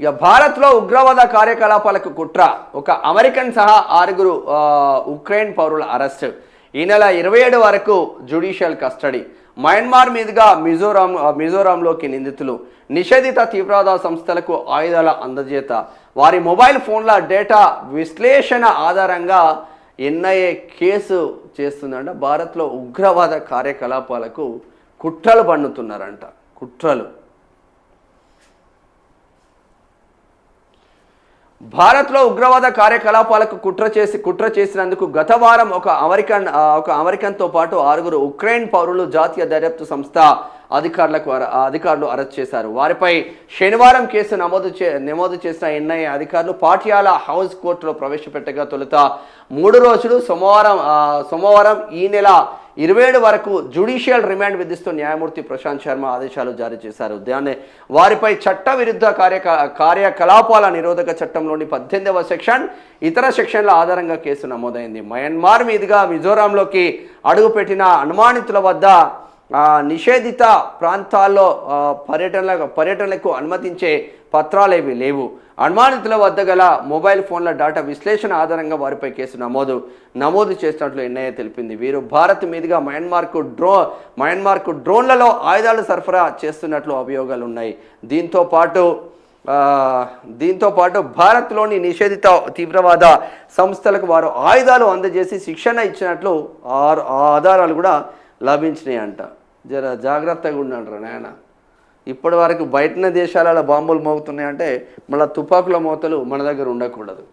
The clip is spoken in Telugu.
ఇక భారత్లో ఉగ్రవాద కార్యకలాపాలకు కుట్ర, ఒక అమెరికన్ సహా 6 ఉక్రెయిన్ పౌరుల అరెస్ట్. ఈ నెల 27 వరకు జ్యుడిషియల్ కస్టడీ. మయన్మార్ మీదుగా మిజోరాంలోకి నిందితులు. నిషేధిత తీవ్రవాద సంస్థలకు ఆయుధాల అందజేత. వారి మొబైల్ ఫోన్ల డేటా విశ్లేషణ ఆధారంగా ఎన్ఐఏ కేసు చేస్తుందంట. భారత్లో ఉగ్రవాద కార్యకలాపాలకు కుట్రలు పన్నుతున్నారంట. కుట్రలు. భారత్లో ఉగ్రవాద కార్యకలాపాలకు కుట్ర చేసినందుకు గత వారం ఒక అమెరికన్తో పాటు 6 ఉక్రెయిన్ పౌరులు జాతీయ దర్యాప్తు సంస్థ అధికారులు అరెస్ట్ చేశారు. వారిపై శనివారం కేసు నమోదు చేసిన ఎన్ఐఏ అధికారులు పాటియాలా హౌస్ కోర్టులో ప్రవేశపెట్టగా తొలుత 3 రోజులు సోమవారం ఈ నెల 27 వరకు జ్యుడిషియల్ రిమాండ్ విధిస్తూ న్యాయమూర్తి ప్రశాంత్ శర్మ ఆదేశాలు జారీ చేశారు. దాన్ని వారిపై చట్టవిరుద్ధ కార్యకలాపాల నిరోధక చట్టంలోని 18వ సెక్షన్, ఇతర సెక్షన్ల ఆధారంగా కేసు నమోదైంది. మయన్మార్ మీదుగా మిజోరాంలోకి అడుగుపెట్టిన అనుమానితుల వద్ద నిషేధిత ప్రాంతాల్లో పర్యటనలకు అనుమతించే పత్రాలేవి లేవు. అనుమానితుల వద్ద గల మొబైల్ ఫోన్ల డేటా విశ్లేషణ ఆధారంగా వారిపై కేసు నమోదు చేసినట్లు ఎన్ఐఏ తెలిపింది. వీరు భారత్ మీదుగా మయన్మార్కు డ్రోన్లలో ఆయుధాలు సరఫరా చేస్తున్నట్లు అభియోగాలు ఉన్నాయి. దీంతో పాటు భారత్లోని నిషేధిత తీవ్రవాద సంస్థలకు వారు ఆయుధాలు అందజేసి శిక్షణ ఇచ్చినట్లు ఆధారాలు కూడా లభించినాయి అంట. జర జాగ్రత్తగా ఉండండి నాయన. ఇప్పటి వరకు బయటన దేశాలలో బాంబులు మోగుతున్నాయంటే మళ్ళీ తుపాకుల మోతలు మన దగ్గర ఉండకూడదు.